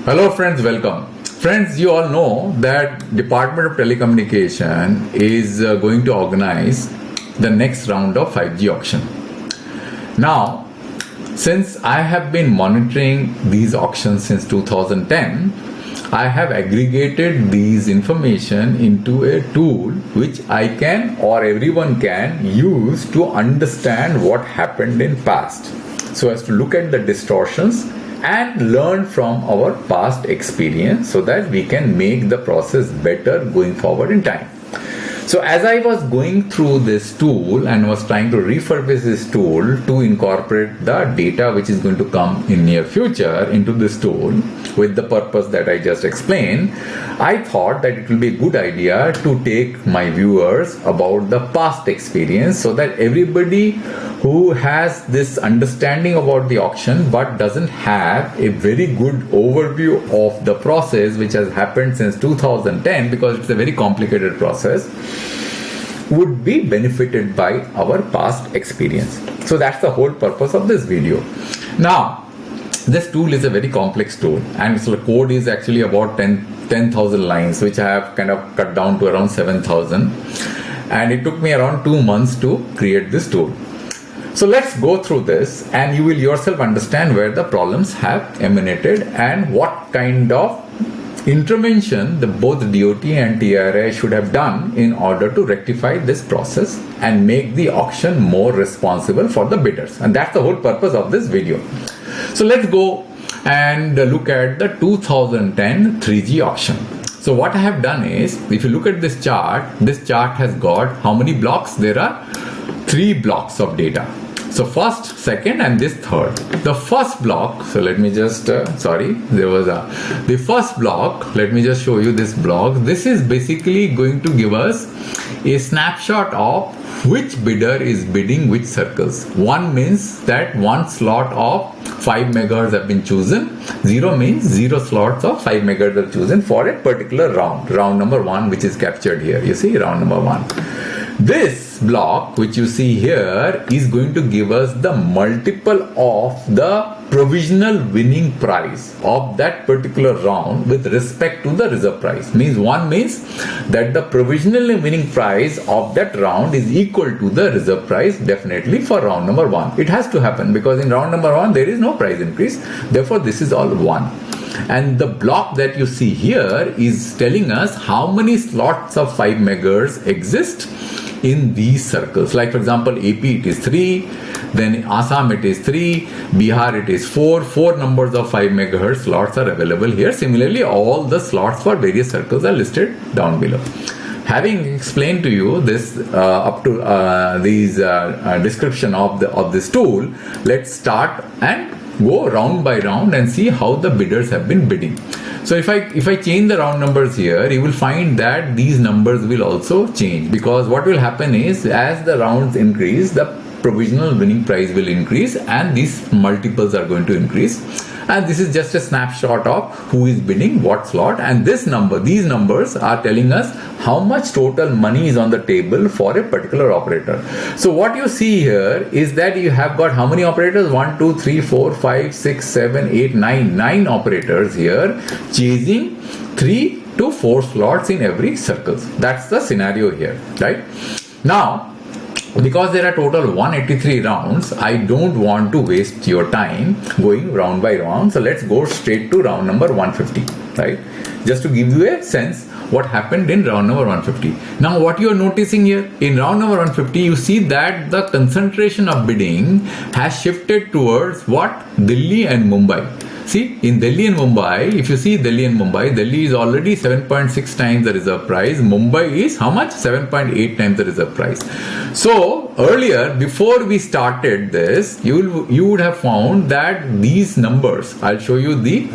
Hello friends, welcome. Friends, you all know that Department of Telecommunication is going to organize the next round of 5G auction. Now, since I have been monitoring these auctions since 2010, I have aggregated these information into a tool which I can or everyone can use to understand what happened in past, so as to look at the distortions and learn from our past experience so that we can make the process better going forward in time. So as I was going through this tool and was trying to refurbish this tool to incorporate the data which is going to come in near future into this tool with the purpose that I just explained, I thought that it will be a good idea to take my viewers about the past experience so that everybody who has this understanding about the auction but doesn't have a very good overview of the process which has happened since 2010, because it's a very complicated process, would be benefited by our past experience. So that's the whole purpose of this video. Now, this tool is a very complex tool, and so the code is actually about 10,000 lines, which I have kind of cut down to around 7,000, and it took me around 2 months to create this tool. So let's go through this and you will yourself understand where the problems have emanated and what kind of intervention both DOT and TRI should have done in order to rectify this process and make the auction more responsible for the bidders. And that's the whole purpose of this video. So let's go and look at the 2010 3G auction. So what I have done is, if you look at this chart has got how many blocks? There are 3 blocks of data. So first, second, and this third. The first block, so let me just, the first block, let me just show you this block. This is basically going to give us a snapshot of which bidder is bidding which circles. 1 means that 1 slot of 5 megahertz have been chosen. 0 means 0 slots of 5 megahertz are chosen for a particular round number 1, which is captured here. You see, round number 1. This block which you see here is going to give us the multiple of the provisional winning price of that particular round with respect to the reserve price. Means 1 means that the provisional winning price of that round is equal to the reserve price, definitely for round number 1. It has to happen because in round number 1 there is no price increase. Therefore this is all 1. And the block that you see here is telling us how many slots of 5 megahertz exist in these circles. Like for example, AP it is 3, then Assam it is 3, Bihar it is 4 numbers of 5 megahertz slots are available here. Similarly, all the slots for various circles are listed down below. Having explained to you this up to these description of this tool, let's start and go round by round and see how the bidders have been bidding. So if I change the round numbers here, you will find that these numbers will also change, because what will happen is as the rounds increase, the provisional winning price will increase and these multiples are going to increase. And this is just a snapshot of who is bidding what slot, and these numbers are telling us how much total money is on the table for a particular operator. So what you see here is that you have got how many operators? 1, 2, 3, 4, 5, 6, 7, 8, 9 operators here chasing 3 to 4 slots in every circle. That's the scenario here, right? Now, because there are total 183 rounds, I don't want to waste your time going round by round. So let's go straight to round number 150, right? Just to give you a sense what happened in round number 150. Now what you are noticing here, in round number 150, you see that the concentration of bidding has shifted towards what? Delhi and Mumbai. See, in Delhi and Mumbai, if you see Delhi and Mumbai, Delhi is already 7.6 times the reserve price. Mumbai is how much? 7.8 times the reserve price. So earlier, before we started this, you would have found that these numbers, I'll show you the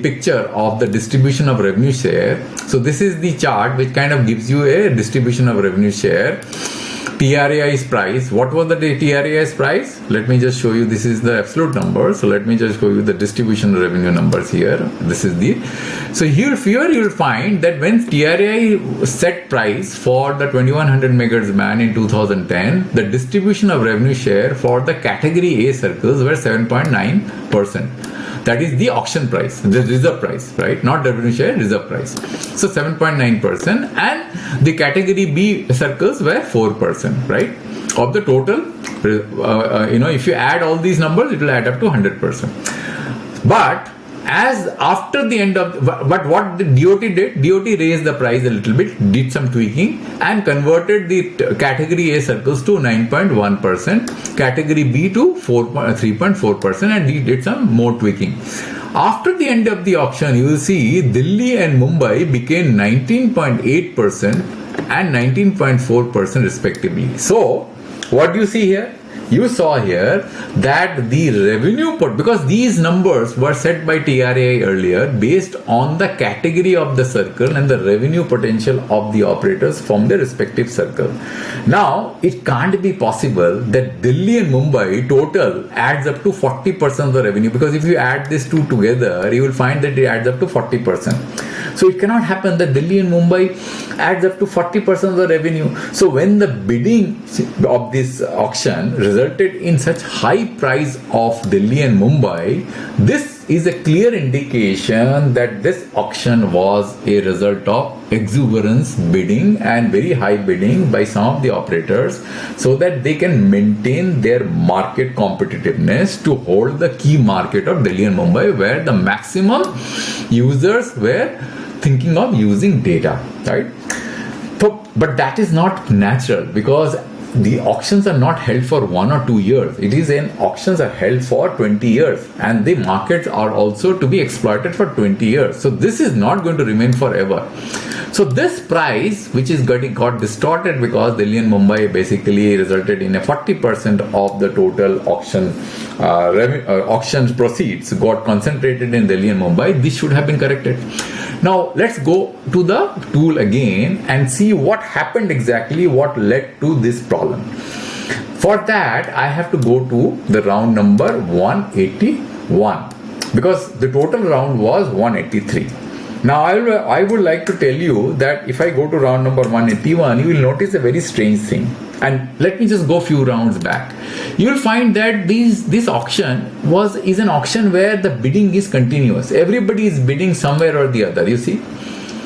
picture of the distribution of revenue share. So this is the chart which kind of gives you a distribution of revenue share. TRAI's price. What was the TRAI's price? Let me just show you. This is the absolute number. So let me just show you the distribution revenue numbers here. This is the. So here you will find that when TRAI set price for the 2100 megahertz band in 2010, the distribution of revenue share for the category A circles were 7.9%. That is the auction price, the reserve price, right? Not revenue share, reserve price. So 7.9%, and the category B circles were 4%, right? Of the total, if you add all these numbers, it will add up to 100%. But as after the end of, but what the DOT did, DOT raised the price a little bit, did some tweaking, and converted the category A circles to 9.1%, category B to 3.4%, and he did some more tweaking. After the end of the auction, you will see Delhi and Mumbai became 19.8% and 19.4% respectively. So, what do you see here? You saw here that the revenue, because these numbers were set by TRAI earlier based on the category of the circle and the revenue potential of the operators from the respective circle. Now, it can't be possible that Delhi and Mumbai total adds up to 40% of the revenue, because if you add these two together, you will find that it adds up to 40%. So it cannot happen that Delhi and Mumbai adds up to 40% of the revenue. So when the bidding of this auction resulted in such high price of Delhi and Mumbai, this is a clear indication that this auction was a result of exuberance bidding and very high bidding by some of the operators, so that they can maintain their market competitiveness to hold the key market of Delhi and Mumbai, where the maximum users were thinking of using data, right? So, but that is not natural, because the auctions are not held for 1 or 2 years. It is auctions are held for 20 years, and the markets are also to be exploited for 20 years. So this is not going to remain forever. So this price, which is got distorted because Delhi and Mumbai basically resulted in a 40% of the total auction proceeds got concentrated in Delhi and Mumbai. This should have been corrected. Now let's go to the tool again and see what happened exactly, what led to this problem. For that, I have to go to the round number 181, because the total round was 183. Now I would like to tell you that if I go to round number 181, you will notice a very strange thing. And let me just go a few rounds back. You will find that this auction is an auction where the bidding is continuous. Everybody is bidding somewhere or the other, you see.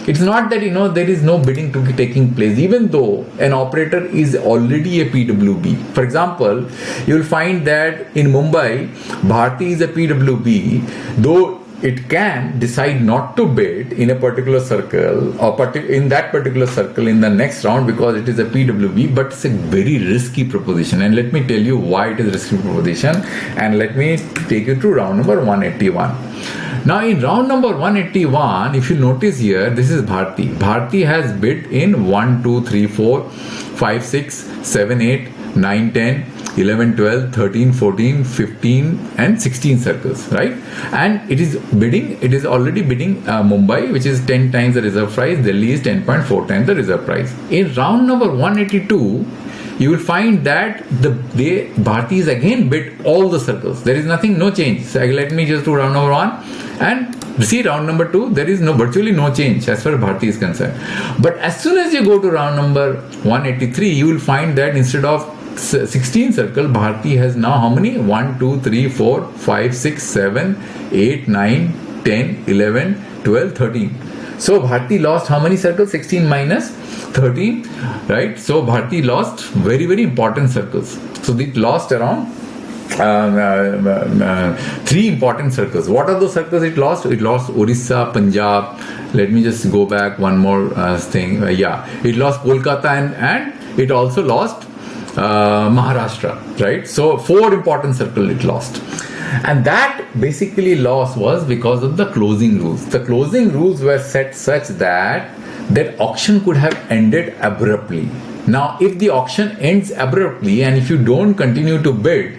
It's not that there is no bidding to be taking place, even though an operator is already a PWB. For example, you will find that in Mumbai, Bharti is a PWB, though it can decide not to bid in a particular circle or in that particular circle in the next round because it is a PWB, but it's a very risky proposition. And let me tell you why it is a risky proposition, and let me take you to round number 181. Now in round number 181, if you notice here, this is Bharti. Bharti has bid in 1, 2, 3, 4, 5, 6, 7, 8, 9, 10, 11, 12, 13, 14, 15 and 16 circles, right? And it is already bidding Mumbai, which is 10 times the reserve price. Delhi is 10.4 times the reserve price. In round number 182, you will find that Bharti is again bid all the circles. There is no change. So let me just do round number 1 and see round number 2. There is virtually no change as far as Bharti is concerned. But as soon as you go to round number 183, you will find that instead of 16 circle, Bharti has now how many? 1, 2, 3, 4, 5, 6, 7, 8, 9, 10, 11, 12, 13. So Bharti lost how many circles? 16 minus 13, right? So Bharti lost very, very important circles. So it lost around 3 important circles. What are those circles it lost? It lost Orissa, Punjab. Let me just go back one more thing. It lost Kolkata and it also lost Maharashtra, right? So 4 important circles it lost. And that basically loss was because of the closing rules. The closing rules were set such that auction could have ended abruptly. Now, if the auction ends abruptly and if you don't continue to bid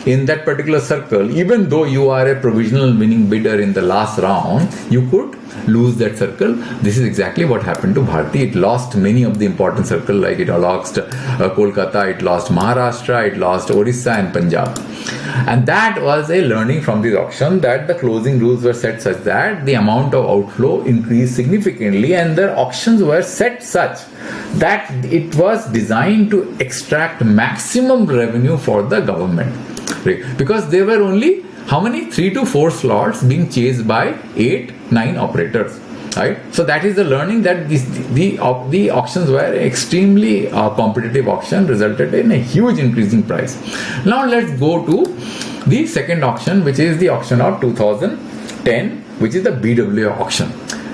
in that particular circle, even though you are a provisional winning bidder in the last round, you could lose that circle. This is exactly what happened to Bharti. It lost many of the important circles, like it lost Kolkata, it lost Maharashtra, it lost Orissa and Punjab. And that was a learning from this auction, that the closing rules were set such that the amount of outflow increased significantly, and the auctions were set such that it was designed to extract maximum revenue for the government, right? Because there were only how many? 3 to 4 slots being chased by 8, 9 operators. Right? So that is the learning that the auctions were extremely competitive auction, resulted in a huge increasing price. Now let's go to the second auction, which is the auction of 2010, which is the BWA auction.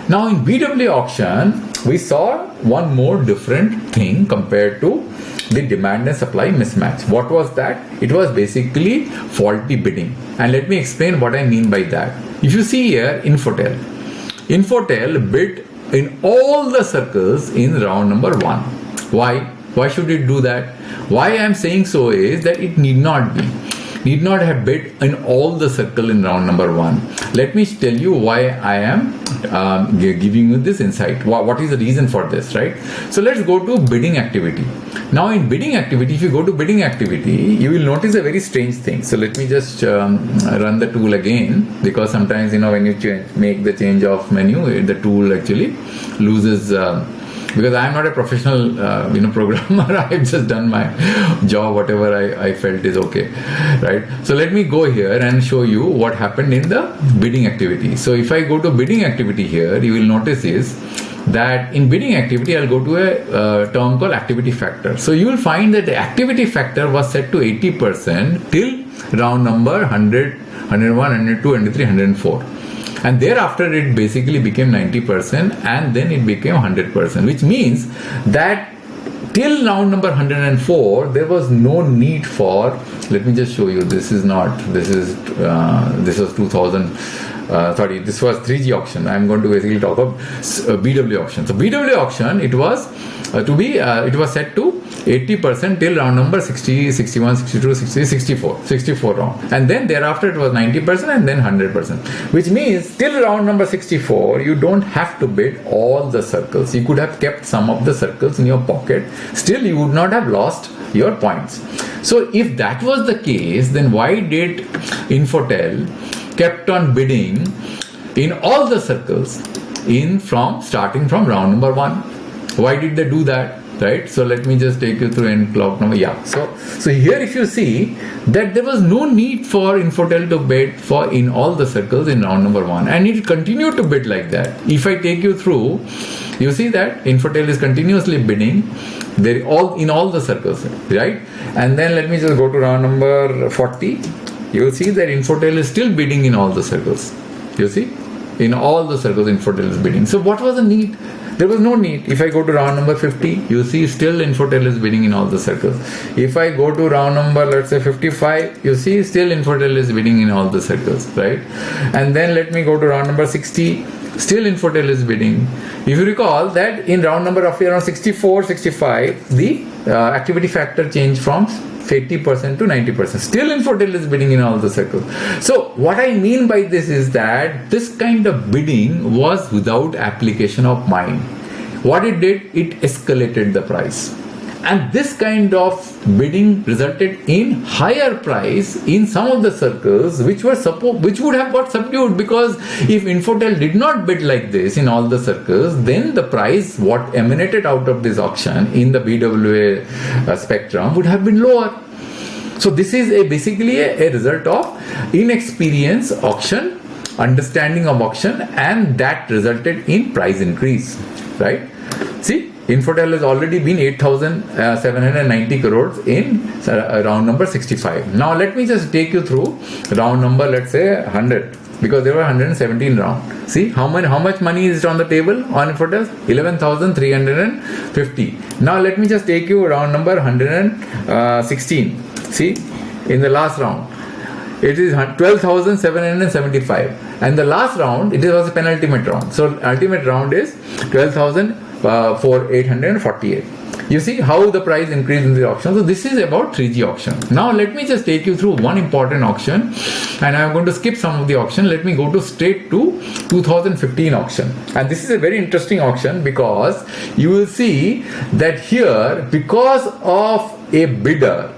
Now in BWA auction, we saw one more different thing compared to the demand and supply mismatch. What was that? It was basically faulty bidding. And let me explain what I mean by that. If you see here, Infotel bid in all the circles in round number 1. Why? Why should it do that? Why I am saying so is that it need not have bid in all the circle in round number 1. Let me tell you why I am giving you this insight. What is the reason for this, right? So let's go to bidding activity. Now in bidding activity, if you go to bidding activity, you will notice a very strange thing. So let me just run the tool again, because sometimes when you make the change of menu, the tool actually loses. Because I am not a professional programmer, I have just done my job, whatever I felt is okay, right? So let me go here and show you what happened in the bidding activity. So if I go to bidding activity here, you will notice is that in bidding activity, I'll go to a term called activity factor. So you will find that the activity factor was set to 80% till round number 100, 101, 102, 103, 104. And thereafter it basically became 90%, and then it became 100%, which means that till round number 104 there was no need for, let me just show you, this was 2000, sorry, this was 3G auction. I'm going to basically talk of BW auction. So BW auction, it was set to 80% till round number 60, 61, 62, 63, 64 round, and then thereafter it was 90% and then 100%, which means till round number 64 you don't have to bid all the circles. You could have kept some of the circles in your pocket, still you would not have lost your points. So if that was the case, then why did Infotel kept on bidding in all the circles starting from round number 1? Why did they do that? Right? So let me just take you through end clock number. Yeah. So here if you see that there was no need for Infotel to bid for in all the circles in round number 1, and it continued to bid like that. If I take you through, you see that Infotel is continuously bidding in all the circles, right? And then let me just go to round number 40. You will see that Infotel is still bidding in all the circles. You see, in all the circles Infotel is bidding. So what was the need? There was no need. If I go to round number 50, you see still Infotel is bidding in all the circles. If I go to round number, let's say 55, you see still Infotel is bidding in all the circles, right? And then let me go to round number 60, still Infotel is bidding. If you recall that in round number of around 64, 65, the activity factor changed from 80% to 90%. Still Infotel is bidding in all the circles. So what I mean by this is that this kind of bidding was without application of mind. What it did, it escalated the price. And this kind of bidding resulted in higher price in some of the circles, which would have got subdued, because if Infotel did not bid like this in all the circles, then the price what emanated out of this auction in the BWA spectrum would have been lower. So this is basically a result of inexperience auction, understanding of auction, and that resulted in price increase, right? See, Infotel has already been 8,790 crores in round number 65. Now let me just take you through round number, let's say 100, because there were 117 rounds. See how much money is on the table on Infotel? 11,350. Now let me just take you round number 116. See, in the last round, it is 12,775, and the last round it was a penultimate round. So ultimate round is 12,848. You see how the price increased in the auction. So this is about 3G auction. Now let me just take you through one important auction, and I'm going to skip some of the auction. Let me go straight to 2015 auction. And this is a very interesting auction, because you will see that here, because of a bidder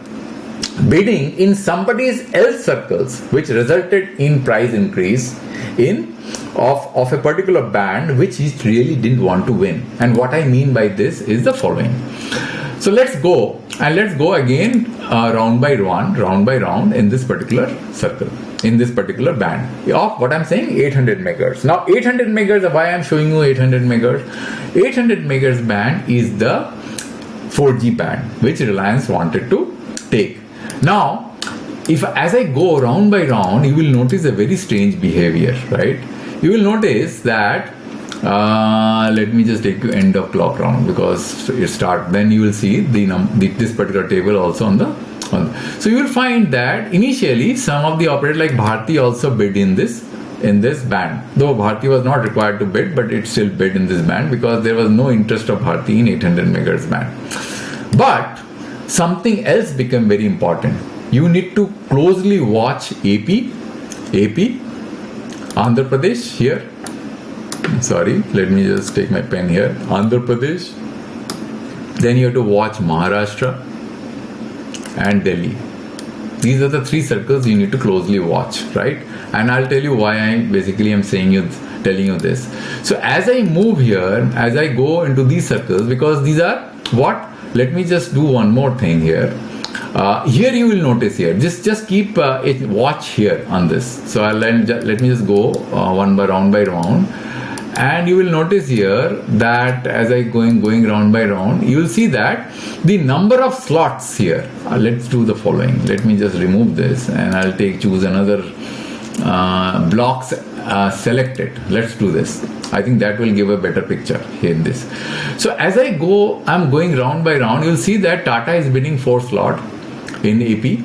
bidding in somebody else circles, which resulted in price increase of a particular band which he really didn't want to win. And what I mean by this is the following. So let's go again round by round in this particular circle, in this particular band of what I'm saying 800 megahertz. Now 800 megahertz, why I'm showing you 800 megahertz? 800 megahertz band is the 4G band which Reliance wanted to take. Now if as I go round by round, you will notice a very strange behavior, right? You will notice that let me just take you end of clock round, because it start, then you will see this particular table also on the so you will find that initially some of the operators like Bharti also bid in this band, though Bharti was not required to bid, but it still bid in this band because there was no interest of Bharti in 800 megahertz band. But something else became very important. You need to closely watch AP, Andhra Pradesh here. Sorry, let me just take my pen here. Andhra Pradesh. Then you have to watch Maharashtra and Delhi. These are the three circles you need to closely watch, right? And I'll tell you why I'm telling you this. So as I move here, as I go into these circles, because these are what? Let me just do one more thing here. Here you will notice here. Just keep watch here on this. So let me just go round by round. And you will notice here that as I going round by round, you will see that the number of slots here. Let's do the following. Let me just remove this, and I'll choose another blocks selected. Let's do this. I think that will give a better picture here in this. So as I go, I'm going round by round. You'll see that Tata is bidding 4 slot in AP.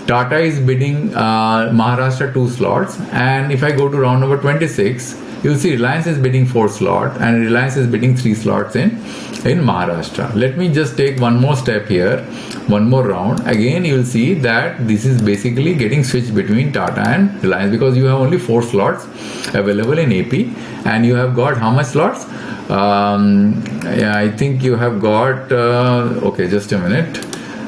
Tata is bidding Maharashtra 2 slots, and if I go to round number 26. You'll see Reliance is bidding 4 slot and Reliance is bidding 3 slots in Maharashtra. Let me just take one more step here, one more round. Again, you'll see that this is basically getting switched between Tata and Reliance, because you have only 4 slots available in AP, and you have got how much slots? I think you have got, okay, just a minute.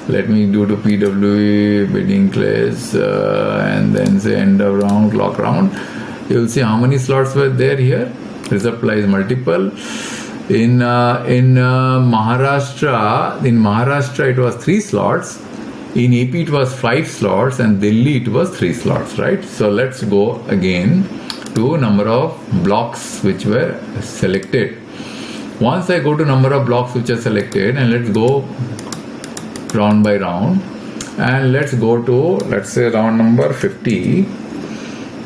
Let me do to PWE bidding place and then say end of round, clock round. You will see how many slots were there here. Resupply is multiple. In Maharashtra it was 3 slots. In AP it was 5 slots, and Delhi it was 3 slots, right? So let's go again to number of blocks which were selected. Once I go to number of blocks which are selected, and let's go round by round, and let's go to, let's say, round number 50.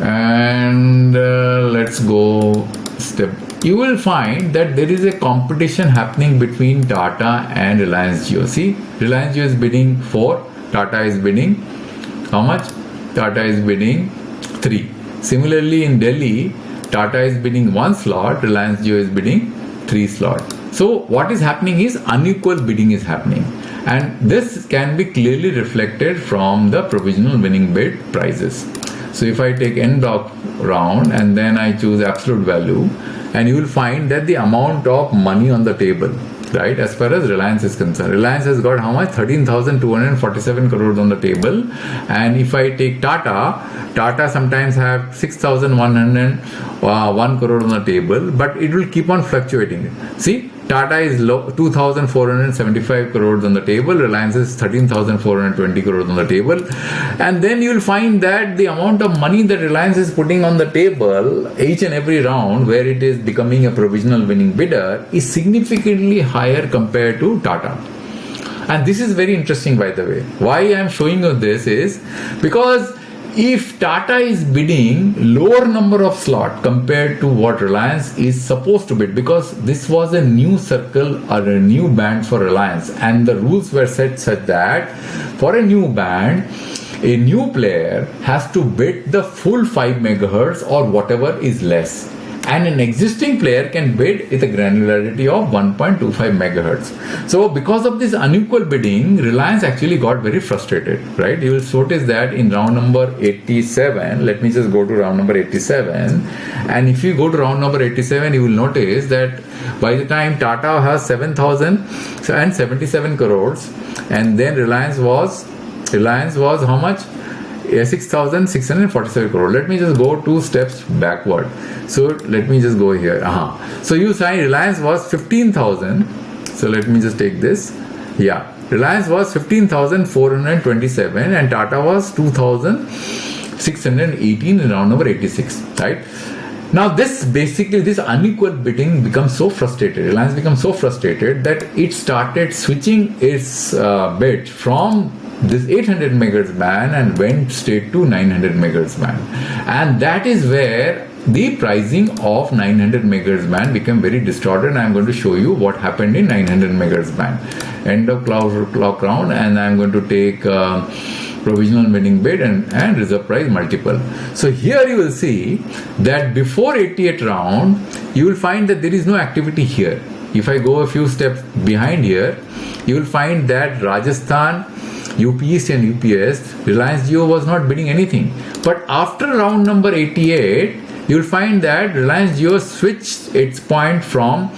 And let's go step. You will find that there is a competition happening between Tata and Reliance Jio. See, Reliance Jio is bidding 4, Tata is bidding how much? Tata is bidding 3. Similarly, in Delhi, Tata is bidding 1 slot, Reliance Jio is bidding 3 slot. So what is happening is unequal bidding is happening, and this can be clearly reflected from the provisional winning bid prices. So if I take end block round and then I choose absolute value, and you will find that the amount of money on the table, right, as far as Reliance is concerned, Reliance has got how much? 13,247 crores on the table. And if I take Tata sometimes have 6,101 crore on the table, but it will keep on fluctuating. See, Tata is 2,475 crores on the table, Reliance is 13,420 crores on the table. And then you will find that the amount of money that Reliance is putting on the table each and every round, where it is becoming a provisional winning bidder, is significantly higher compared to Tata. And this is very interesting, by the way. Why I am showing you this is because if Tata is bidding lower number of slot compared to what Reliance is supposed to bid, because this was a new circle or a new band for Reliance, and the rules were set such that for a new band, a new player has to bid the full 5 megahertz or whatever is less, and an existing player can bid with a granularity of 1.25 megahertz. So because of this unequal bidding, Reliance actually got very frustrated, right? You will notice that in round number 87, let me just go to round number 87, and if you go to round number 87, you will notice that by the time Tata has 7,077 crores, and then Reliance was how much? 6,647 crore. Let me just go 2 steps backward. So let me just go here. So you say Reliance was 15,000. So let me just take this. Yeah, Reliance was 15,427 and Tata was 2,618 in round number 86, right? Now this unequal bidding becomes so frustrated, Reliance becomes so frustrated that it started switching its bid from this 800 megahertz band and went straight to 900 megahertz band. And that is where the pricing of 900 megahertz band became very distorted. I am going to show you what happened in 900 megahertz band. End of clock round, and I am going to take provisional bidding bid and reserve price multiple. So here you will see that before 88 round, you will find that there is no activity here. If I go a few steps behind here, you will find that Rajasthan, UP East and UP West, Reliance Jio was not bidding anything. But after round number 88, you will find that Reliance Jio switched its point from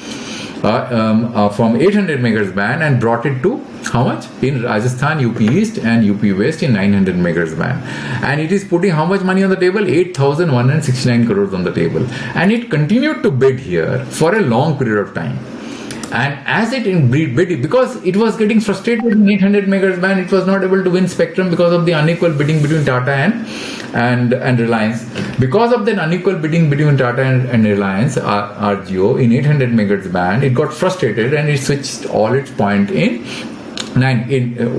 800 megahertz band and brought it to how much? In Rajasthan, UP East and UP West in 900 megahertz band. And it is putting how much money on the table? 8,169 crores on the table. And it continued to bid here for a long period of time. And as it bid, because it was getting frustrated in 800 megahertz band, it was not able to win spectrum because of the unequal bidding between Tata and Reliance. Because of that unequal bidding between Tata and Reliance, Jio in 800 megahertz band, it got frustrated and it switched all its point in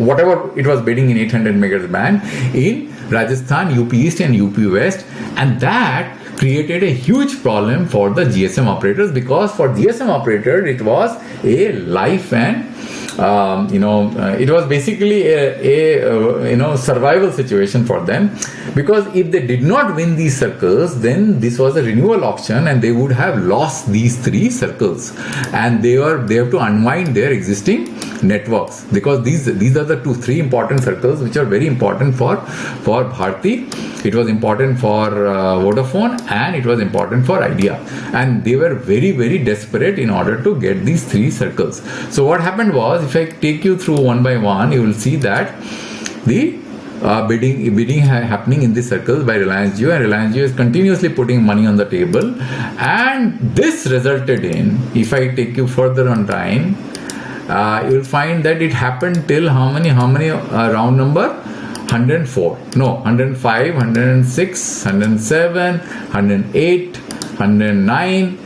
whatever it was bidding in 800 megahertz band in Rajasthan, UP East and UP West, and that created a huge problem for the GSM operators, because for GSM operator it was a life and it was basically a survival situation for them, because if they did not win these circles, then this was a renewal auction and they would have lost these 3 circles, and they have to unwind their existing networks, because these are the 3 important circles which are very important for Bharti. It was important for Vodafone and it was important for Idea, and they were very, very desperate in order to get these 3 circles. So what happened was, if I take you through one by one, you will see that the bidding happening in these circles by Reliance Jio, and Reliance Jio is continuously putting money on the table, and this resulted in, if I take you further on time, you will find that it happened till how many round number 104, no, 105, 106, 107, 108, 109,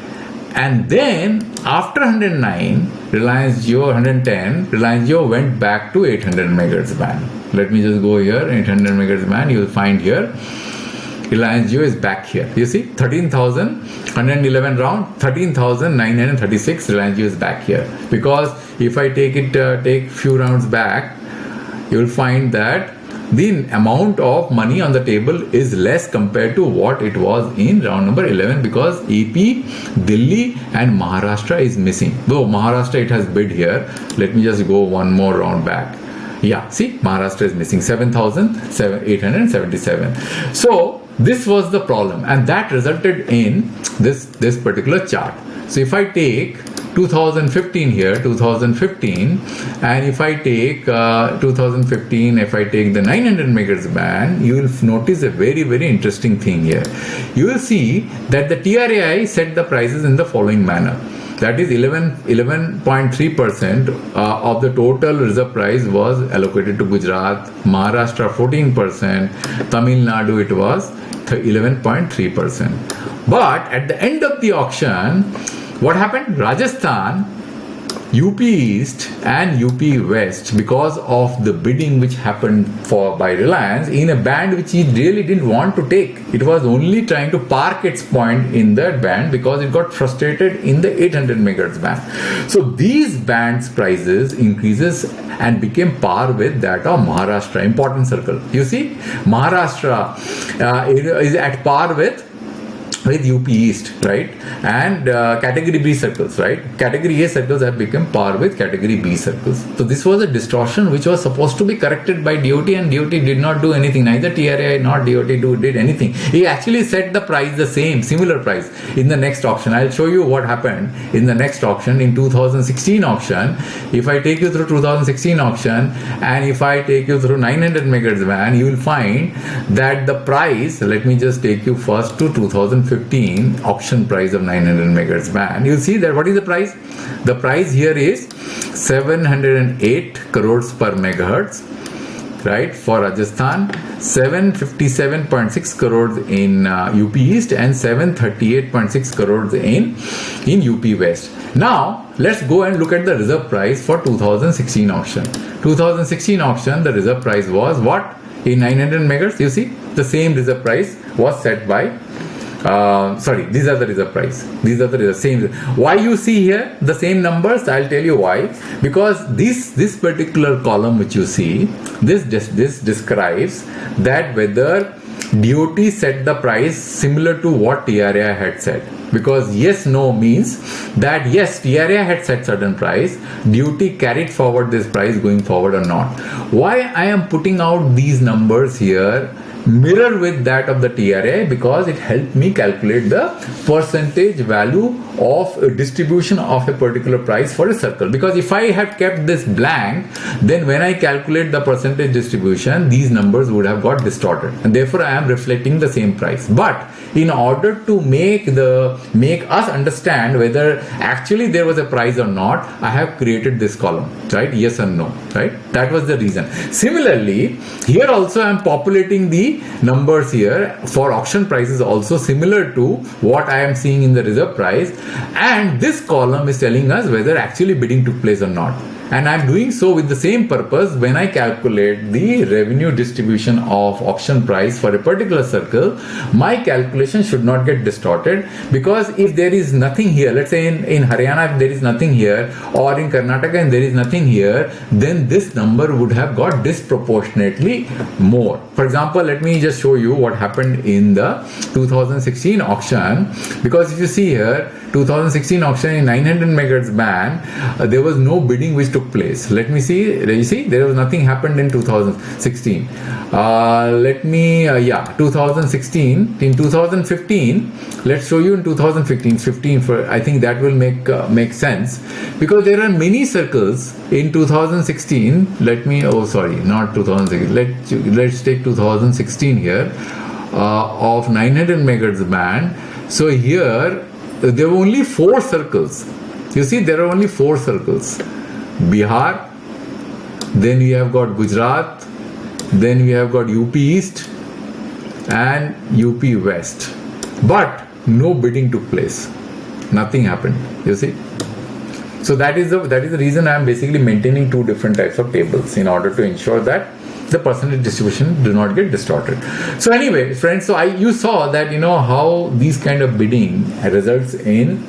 and then after 109, Reliance Jio 110, Reliance Jio went back to 800 megahertz band. Let me just go here, 800 megahertz band. You will find here Reliance Jio is back here. You see, 13,111 round, 13,936. Reliance Jio is back here, because if I take few rounds back, you will find that the amount of money on the table is less compared to what it was in round number 11, because AP, Delhi and Maharashtra is missing. Though Maharashtra, it has bid here. Let me just go one more round back. Yeah, see, Maharashtra is missing 7,877. So this was the problem, and that resulted in this particular chart. So if I take 2015 here, 2015, and if I take 2015, if I take the 900 megahertz band, you will notice a very, very interesting thing here. You will see that the TRAI set the prices in the following manner. That is 11.3% of the total reserve price was allocated to Gujarat, Maharashtra 14%, Tamil Nadu it was 11.3%. But at the end of the auction, what happened? Rajasthan, UP East and UP West, because of the bidding which happened by Reliance in a band which he really didn't want to take. It was only trying to park its point in that band because it got frustrated in the 800 megahertz band. So these bands prices increases and became par with that of Maharashtra, important circle. You see, Maharashtra is at par with UP East, right? And category B circles, right? Category A circles have become par with category B circles. So this was a distortion which was supposed to be corrected by DOT, and DOT did not do anything. Neither TRAI nor DOT did anything. He actually set the price the same, similar price in the next auction. I'll show you what happened in the next auction, in 2016 auction. If I take you through 2016 auction, and if I take you through 900 megahertz band, you will find that the price, let me just take you first to 2015. 2015 auction price of 900 megahertz band, you'll see that what is the price? The price here is 708 crores per megahertz, right, for Rajasthan, 757.6 crores in UP East, and 738.6 crores in UP West. Now let's go and look at the reserve price for 2016 auction. 2016 auction, the reserve price was what? In 900 megahertz, you see the same reserve price was set by these are the reserve price. These are the same. Why you see here the same numbers? I'll tell you why. Because this particular column which you see, this describes that whether DOT set the price similar to what TRAI had set. Because yes, no means that yes, TRAI had set certain price, DOT carried forward this price going forward or not. Why I am putting out these numbers here mirror with that of the TRAI? Because it helped me calculate the percentage value of a distribution of a particular price for a circle. Because if I had kept this blank, then when I calculate the percentage distribution, these numbers would have got distorted, and therefore I am reflecting the same price. But in order to make us understand whether actually there was a price or not, I have created this column, right? Yes and no, right? That was the reason. Similarly, here also I am populating the numbers here for auction prices also similar to what I am seeing in the reserve price, and this column is telling us whether actually bidding took place or not. And I'm doing so with the same purpose. When I calculate the revenue distribution of auction price for a particular circle, my calculation should not get distorted, because if there is nothing here, let's say in Haryana if there is nothing here, or in Karnataka and there is nothing here, then this number would have got disproportionately more. For example, let me just show you what happened in the 2016 auction. Because if you see here, 2016 auction in 900 megahertz band, there was no bidding which took place. Let me see. You see, there was nothing happened in 2016. 2016. In 2015, let's show you in 2015. For I think that will make sense, because there are many circles in 2016. Not 2016. Let's take 2016 here of 900 megahertz band. So here there were only 4 circles. You see, there are only 4 circles. Bihar, then we have got Gujarat, then we have got UP East and UP West. But no bidding took place. Nothing happened. You see. So that is the reason I am basically maintaining 2 different types of tables in order to ensure that the percentage distribution do not get distorted. So anyway, friends, you saw that how these kind of bidding results in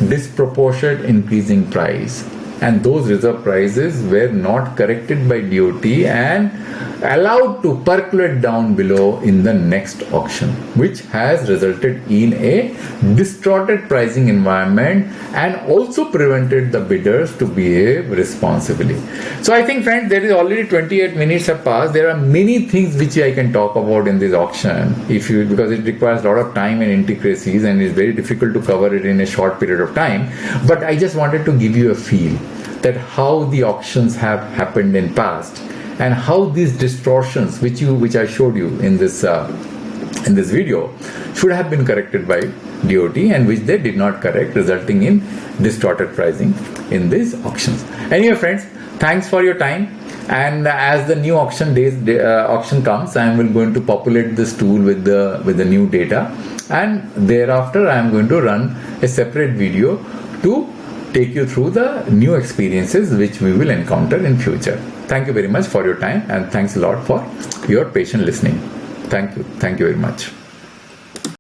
disproportionate increasing price, and those reserve prices were not corrected by DOT and allowed to percolate down below in the next auction, which has resulted in a distorted pricing environment and also prevented the bidders to behave responsibly. So I think, friends, there is already 28 minutes have passed. There are many things which I can talk about in this auction because it requires a lot of time and intricacies, and it's very difficult to cover it in a short period of time. But I just wanted to give you a feel that how the auctions have happened in past, and how these distortions which I showed you in this video should have been corrected by DOT, and which they did not correct, resulting in distorted pricing in these auctions. Anyway, friends, thanks for your time. And as the new auction comes, I am going to populate this tool with the new data, and thereafter I am going to run a separate video to take you through the new experiences which we will encounter in future. Thank you very much for your time, and thanks a lot for your patient listening. Thank you very much.